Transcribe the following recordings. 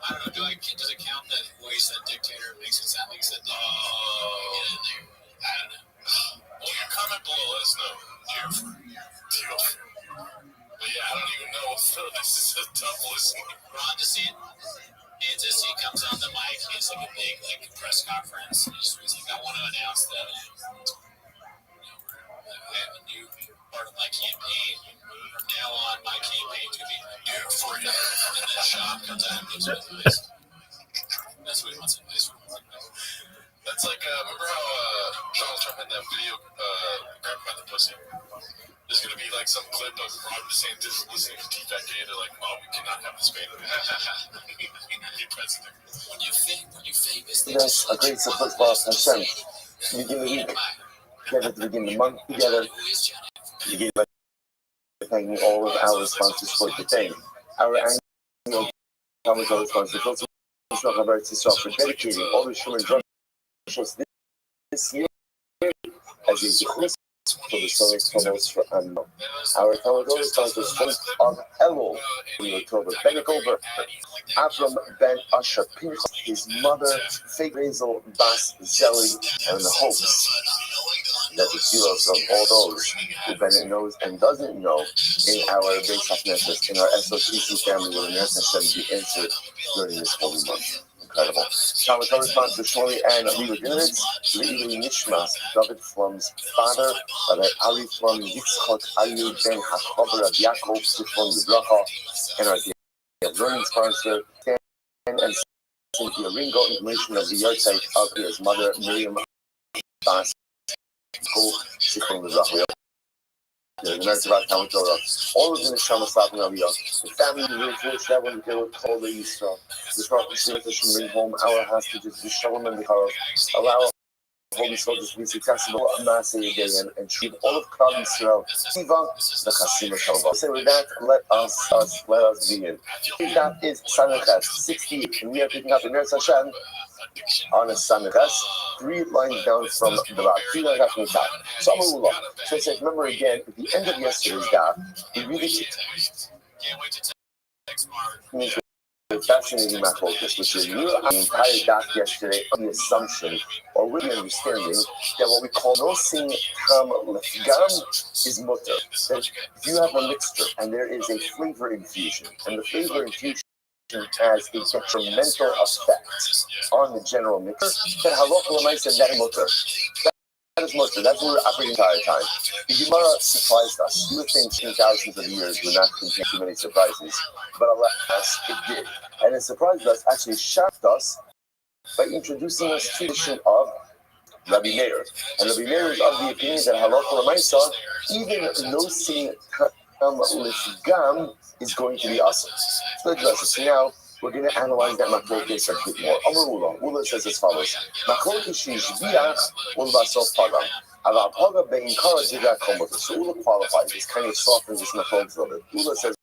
I don't know. Does it count that voice that dictator makes it sound like he said? Oh, get in there. I don't know. Well, your comment below, let us know. But yeah, I don't even know. This is a tough listen. Ron DeSantis comes on the mic. He has like a big press conference. And he's like, I want to announce that I have a new part of my campaign. From now on, my campaign is going to be new for you. And then Sean comes out and gives him advice. That's what he wants advice from. That's like, remember how Donald Trump had that video grab by the pussy? There's going to be like some clip of Ron DeSantis listening to T-Fat Gay. They're like, oh, we cannot have this man be president. When you famous, Yes, a great support for Hashem. Begin the week together, to begin the month together. Begin by thanking all of our sponsors for the day. Our annual Comic-Con sponsor, for dedicating all the Schumann shows this year as a Zichus for the Sonic Tunnels for Anno. Our Comic-Con sponsors of Elul in October, Ben Goldberg, Avram Ben Asher Pinchas, his mother, Fake Basil Bas Zelly, and the hopes that the heroes of all those who Bennett knows and doesn't know in our base of Nefesh, in our SOTC family, will Nefesh Hashem be answered during this holy month. Incredible. Comic-Con sponsor Shmuley and Leela Dinovitz, Leila Nishmas, David Flum's father, Rabbi Ali Flum, Yitzchak Ayu Ben Hachaber of Yaakov Sifon Libracha, and our learning sponsor, Dan and Cynthia Ringo, information of the yahrzeit of his mother, Miriam Bas, Sifon Libracha. The Merkavah Talmud Torah, all of the Neshama Slavin Aliyah, the family of the Jewish that when they were called the Yisrael, the prophet should bring home our hostages, the Shalom and the Karav, allow Holy Soldiers to be successful, Maaseh Yedayim, and treat all of Klal Yisrael, Siva, the Chasima Shalva. So with that, let us begin. That is Sanachas 68, and we are picking up in Eretz Hashem on a Sanachas, 3 lines down from the back. So it says, remember again, at the end of yesterday's daf, we really fascinating my focus, which is you the entire daf yesterday on the assumption or with the understanding that what we call no sin tam lefgam is mutter. That if you have a mixture and there is a flavor infusion, and the flavor infusion has a detrimental effect on the general mixture, then halakha l'maaseh that is mutter. That is mutter. That's what we're operating the entire time. The Gemara surprised us. You would think in thousands of years would not contain too many surprises, but alas, it did. And it surprised us, actually shocked us, by introducing us to the tradition of Rabbi Meir. And Rabbi Meir is of the opinion that halakha l'maaseh, even no sin tam lefgam is going to be awesome. So let's address it. So now we're going to analyze that machlokes a bit more. Amar Ula says as follows: machlokes shishbiach ulvasof pagam. Aval paga beinkara divrei komoter. So Ula qualifies this, kind of softens this machlokes a little bit. Ula says,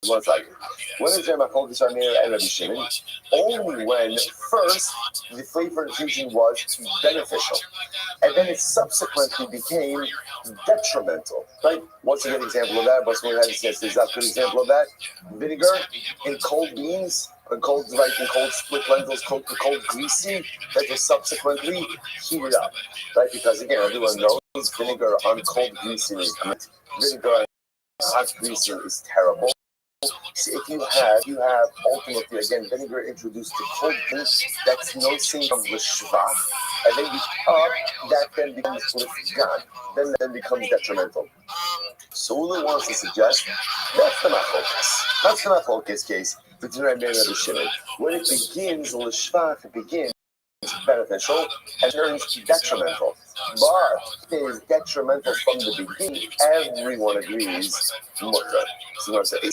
one second. When is there machlokes on Meir and Rabbi Shimon? Only when first the flavor infusion was beneficial, and then it subsequently became detrimental. Right? What's a good example of that? What's one that says is that a good example of that? Vinegar in cold beans, in cold split lentils, cold greasy, that was subsequently heated up. Right? Because again, everyone knows vinegar on cold greasy is good. Vinegar on hot greasy is terrible. So if you have ultimately again vinegar introduced to cold grease, that's no sin of the shvach, and then you that then becomes lifgan, then becomes detrimental. So Ula wants to suggest that's the machlokes case between Rabbi Meir and Rabbi Shimon. When it begins l'shvach, it begins beneficial and turns detrimental. But it is detrimental from the beginning. Everyone agrees mutter. So Rav Chazer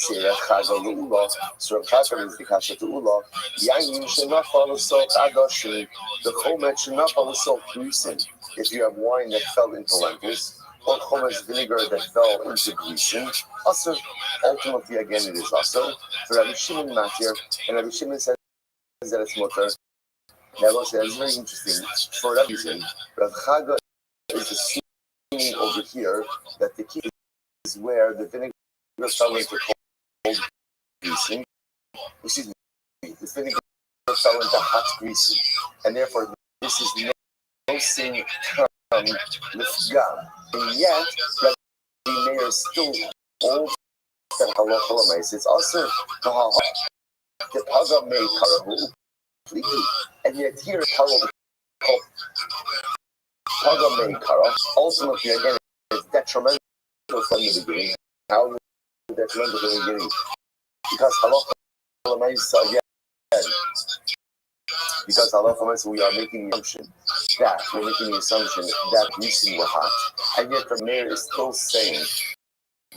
is the kasha to Ula. Yayin shenafal l'sok adoshim. The chomet shenafal l'sok grusin. If you have wine that fell into lentils, or chomet vinegar that fell into grusin, also ultimately again it is also. So Rabbi Shimon matir, and Rabbi Shimon says that it's mutter. Now, that's very interesting. For that reason, Rav Chaga is assuming over here that the key is where the vinegar fell into cold greasing. Excuse me, the vinegar fell into hot greasy, and therefore this is no sin tam lifgam. And yet, Rabbi Meir still holds that halacha l'maisa. It's also the paga may karahu completely, and yet here paga may kara. Ultimately, again, it's detrimental from the beginning. How is it detrimental from the beginning? Because halacha l'maisa again. Because we are making the assumption that greasing were hot, and yet the mayor is still saying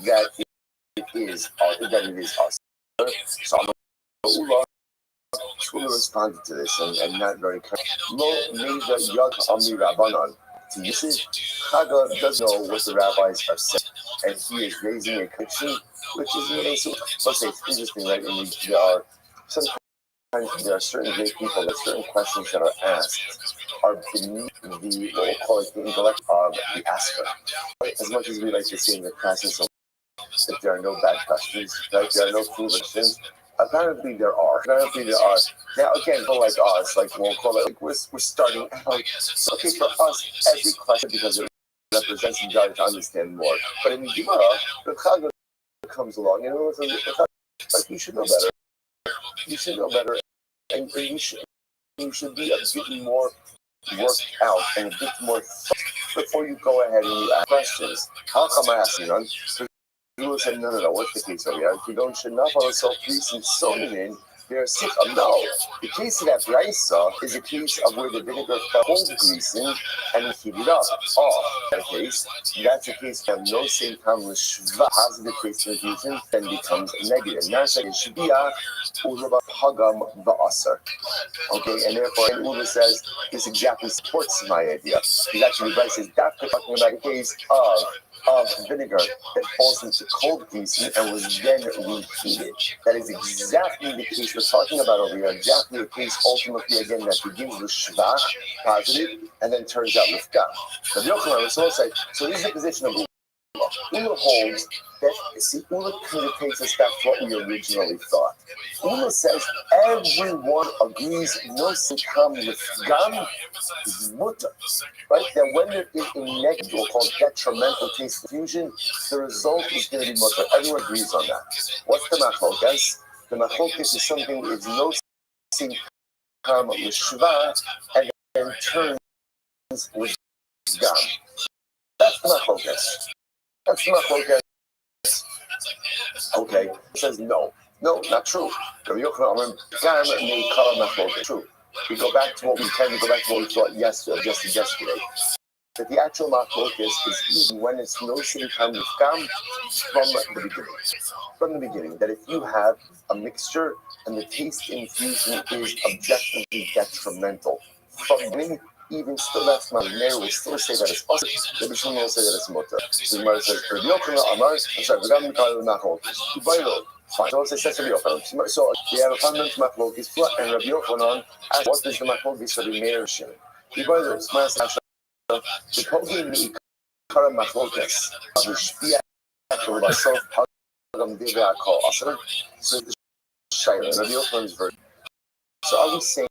that it is us. So Ula responded to this and not very kind. Lo neither yad ami rabbanon. This is Chaga does know what the rabbis are saying, and he is raising a question, which is amazing. It's interesting, right? There are certain great people that certain questions that are asked are beneath what we'll call it the intellect of the asker. Right? As much as we like to say in the classes that there are no bad questions, right? There are no foolish questions. Apparently there are. Now again, people like us, like we'll call it, like we're starting out. Okay, for us, every question, because it represents and tries to understand more. But in the Gemara, the Chaga comes along and it's like you should know better. You should know better, and you should be a bit more worked out and a bit more before you go ahead and you ask questions. How come I ask you? You said, no, what's the case over here? If you don't should not follow self-greasing sonin, they're sick of no. The case of that brisa is a case of where the vinegar fell greasing and we heat it up. That case, that's a case of no same time with shva, positive taste infusion, then becomes negative. Now it should be a urba pagam va'asar. Okay, and therefore, and Uda says this exactly supports my idea. Because actually, the brisa says that talking about a case of vinegar that falls into cold greasing and was then reheated. That is exactly the case we're talking about over here. Exactly the case ultimately again that begins with shvach, positive, and then turns out with gam. Now the Yochanan was also so this is the position of Ula. Ula holds that Ula kind of takes us back to what we originally thought. Ula says everyone agrees no sikam with gam is mutter. Right? That when there is a negative, or called detrimental taste fusion, the result is going to be mutter. Everyone agrees on that. What's the machlokes? The machlokes is something that is no sikam with shva and then turns with gam. That's the machlokes. That's the machlokes. Okay, it says no, not true. True. We go back to what we thought yesterday, just yesterday. That the actual machlokes is even when it's no same kind of gam from the beginning. That if you have a mixture and the taste infusion is objectively detrimental from the beginning, even still, that's not there. We still say that it's possible. The Bishop will say that it's mutter. The Gemara says, fine. So let's say so we have a fundamental machlokes, and Rabbi Yochanan asks, what is the machlokes for the Meir Shem? The Kogi Mikara machlokes of the Shpia for myself, Pagam Deva call Asar. So the Shaila, Rabbi Yochanan's version. So are we saying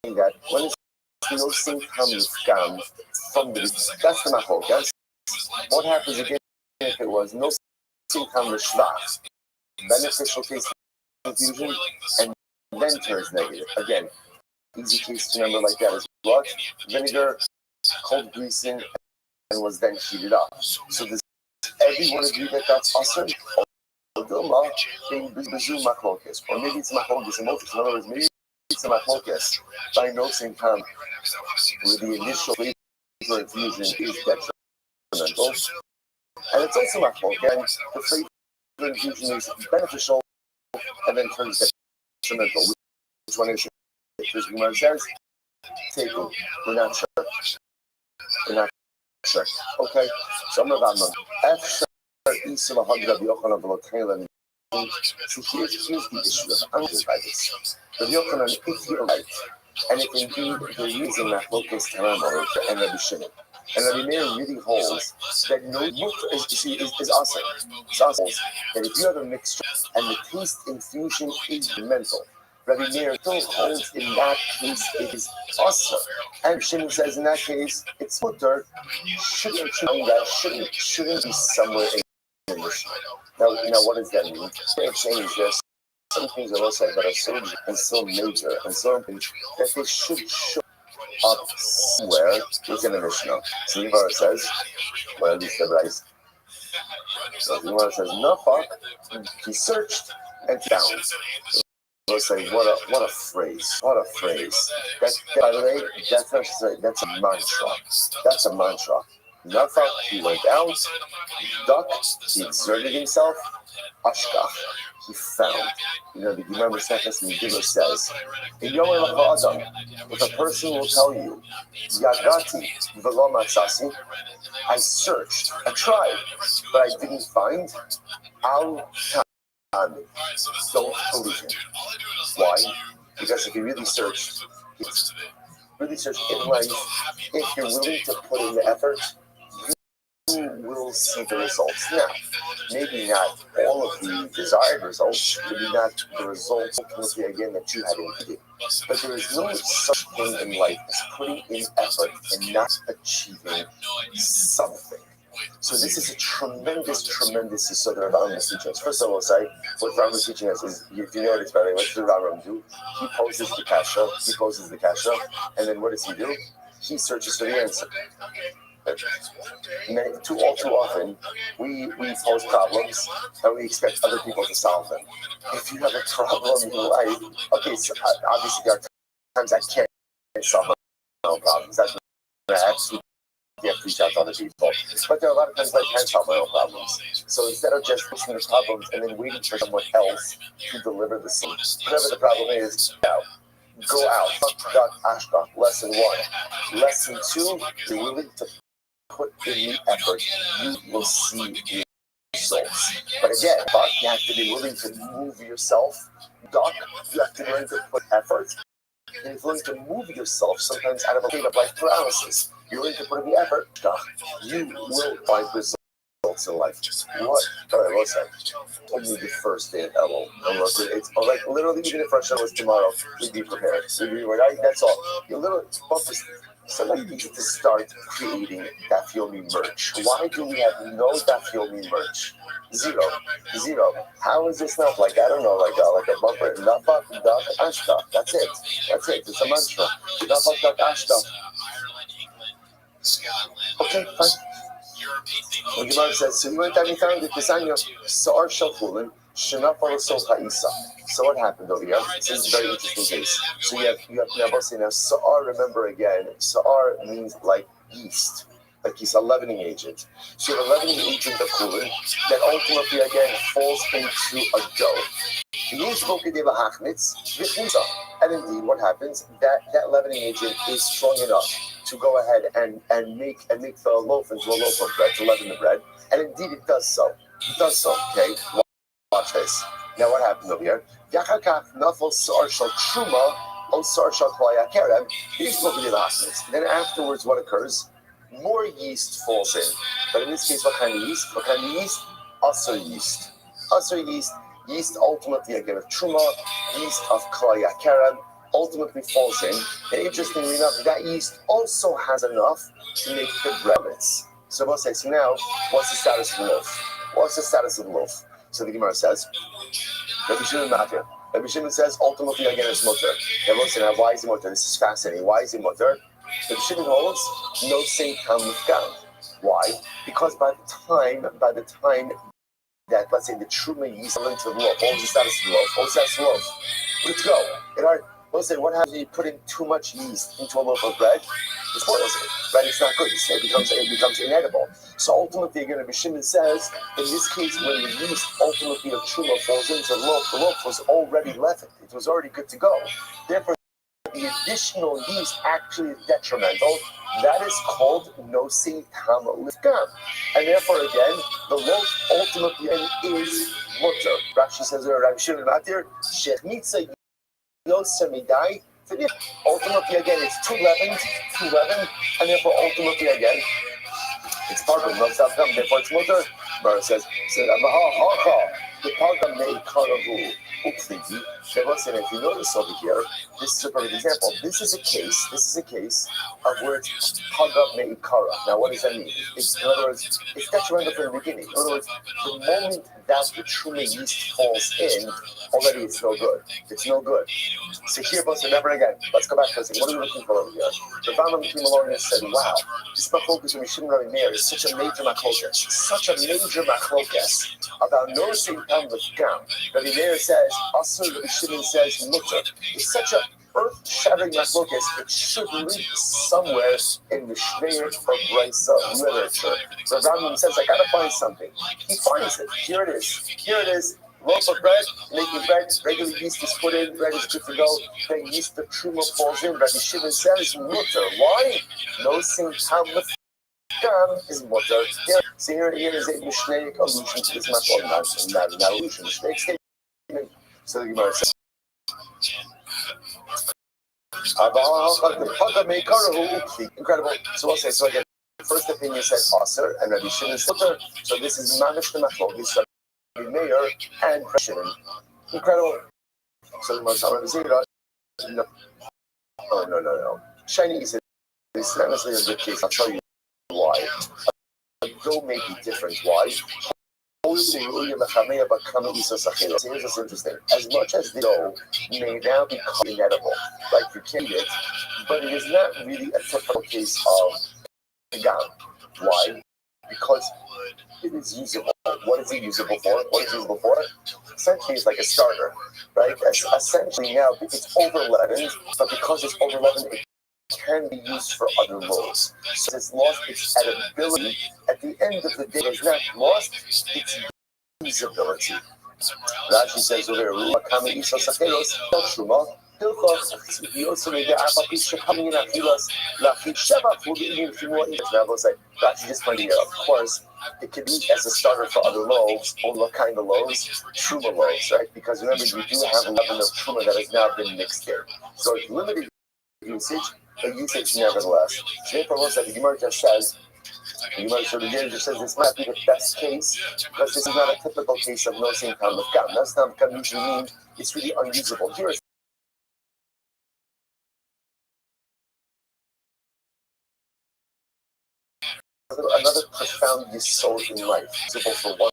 that when it's no same comes gam from the that's the machlokes? What happens again if it was no same comes shvach? Beneficial taste infusion and then turns negative. Again, easy case to remember like that is what? Vinegar, cold greasing, and was then heated up. So does everyone agree that that's awesome? Or maybe it's machlokes in other words, maybe it's a machlokes by no same time where the initial flavor infusion is detrimental. And it's also machlokes, the flavor infusion is beneficial and then turns detrimental. Which one is it? Because Gemara says, taken. We're not sure. Okay, so I'm about F. So here's the issue of antivirus. But Yochanan, if you're right, and if indeed they're using that locus teramo and Rabbi Shimon, and Rabbi Meir really holds that no mutter is awesome. It's awesome that if you have a mixture and the taste infusion is mental, Rabbi Meir still holds in that case it is also. And Shimon says in that case it's mutter. Shouldn't you that shouldn't be somewhere in the Mishnah. Now what does that mean? They're saying is there's some things that also that are so and so major and so important that they should show up somewhere within the Mishnah. So the Gemara says, well, at least the rice. So the Gemara says, no fuck. He searched and found. We'll say, what a phrase. What a phrase. That, by the way, that's a mantra. That's a mantra. Nafak, he went out, duck, he exerted himself, ashkach, he found. You know, the Gemara Mesechus Megillah says, if a person will tell you, Yagati v'lo matzasi, I searched, I tried, but I didn't find, al ta'ami, don't believe him. Why? Because if you really search in life, if you're willing to put in the effort, you will see the results. Now, maybe not all of the desired results, maybe not the results ultimately again that you had intended. But there is no such thing in life as putting in effort and not achieving something. So this is a tremendous yesod that Rambam is teaching us. First of all, I'll say what Rambam is teaching us is, you know this better. What does Rambam do? He poses the kasha, and then what does he do? He searches for the answer. And too often, we pose problems and we expect other people to solve them. If you have a problem in your life, okay, so obviously there are times I can't solve my own problems. That's what I absolutely have to reach out to other people. But there are a lot of times I can solve my own problems. So instead of just fixing the problems and then waiting for someone else to deliver the solution, whatever the problem is, go out. Ashkach, lesson 1. Lesson 2, you're willing to put in the effort, you will see the results. But again, you have to be willing to move yourself. You have to be willing to put effort. And you're willing to move yourself sometimes out of a state of life paralysis. You're willing to put in the effort. You will find results in life. What? All right, what's that? Only the first day of Elul. It's like literally, even if our show was tomorrow, we'd be prepared. That's all. You're literally focused. Somebody needs to start creating Daf Yomi merch. Why do we have no Daf Yomi merch? Zero. How is this not like, I don't know, like a bumper? Nafak, Dak, Ashta. That's it. It's a mantra. Nafak, Dak, Ashta. Okay, fine. The Gemara says, so you went down and found the Pisanyo, Sa'ar Shalchulin, Shanafal Socha Isa. So what happened over here? This is a very interesting case. So you have now Sa'ar, remember again, Sa'ar means like yeast. Like he's a leavening agent. So you have a leavening agent of Kulin that ultimately again falls into a dough. And indeed, what happens? That leavening agent is strong enough to go ahead and make the loaf into a loaf of bread, to leaven the bread. And indeed, it does so. Okay? Watch this. Now, what happened over here? Then afterwards, what occurs? More yeast falls in. But in this case, what kind of yeast? Aser yeast. Yeast ultimately again of truma, yeast of klaya kerem, ultimately falls in. And interestingly enough, that yeast also has enough to make the bread. So we'll say, so now, what's the status of the loaf? So the Gemara says, Rabbi Shimon not here. Rabbi Shimon says, ultimately again it's mutter. Now we'll say, now why is it mutter? This is fascinating. Why is it mutter? Rabbi Shimon holds no same kam mufgam. Why? Because by the time that, let's say, the truma yeast fell into the loaf, what was the status of the loaf? Good to go. We'll say, what happens when you put in too much yeast into a loaf of bread? It spoils it, right? It's not good. It becomes inedible. So ultimately, again, Rabbi Shimon says, in this case, when the yeast ultimately of truma falls into the loaf was already leavened. It was already good to go. Therefore, the additional yeast actually is detrimental. That is called nosing tam lifgam. And therefore, again, the loaf ultimately is mutter. Rashi says, Rabbi Shimon Matir, shechmitza yosemidai. Ultimately, again, it's too leavened, and therefore, ultimately, again, it's part of not self-gum. Therefore, it's mutter. Bar says, the parka made karavu. And if you notice over here, this is a perfect example. This is a case of where it's Haga Meikara. Now, what does that mean? In other words, it's detrimental from the beginning. In other words, the moment that the Truma yeast falls in, already it's no good. It's no good. So here, but never again. Let's go back to this. What are we looking for over here? The Rambam came along and said, wow, this machlokas when Yeshim Rabbi Meir is such a major machlokas about noticing Tam with Gam. Rabbi Meir says, Asur, Rabbi Shimon says, Mutter. It's such a earth-shattering machlokas, it should leak somewhere in the Shnei or Brisa literature. So Rambam says, I gotta find something. He finds it. Here it is. Loaf of bread, making bread, regular yeast is put in, bread is good to go, then yeast of truma falls in. Rabbi Shimon says, mutter. Why? No sin tam gam is mutter. So here is a Mishnaic allusion to this matter. Not an allusion, Mishnaic statement. So the Gemara says, incredible. So we'll say, so again, the first opinion said Aser, and Rabbi Shimon said mutter. So this is Manish the Machlokes, Mayor and President. Incredible. So the most no. Chinese is not necessarily a good case. I'll tell you why. A dough may be different. Why? So here's what's interesting. As much as the dough may now become inedible, like you can eat it, but it is not really a typical case of gam. Why? Because it is usable. What is it usable for? Essentially, it's like a starter, right? Essentially, now it's over-leavened, but because it's over-leavened, it can be used for other loaves. So it's lost its edibility. At the end of the day, it's not lost its usability. Rashi says over here, Rashi just pointing out, of course, it can be as a starter for other loaves. What kind of loaves? Truma loaves, right? Because remember, you do have a leaven of truma that has now been mixed in. So it's limited usage, but usage nevertheless. So therefore, the Gemara just says, this might be the best case, because this is not a typical case of no sin tam with gam. That's not gam usually mean it's really unusable. Here is another profound yesod in life, usable for one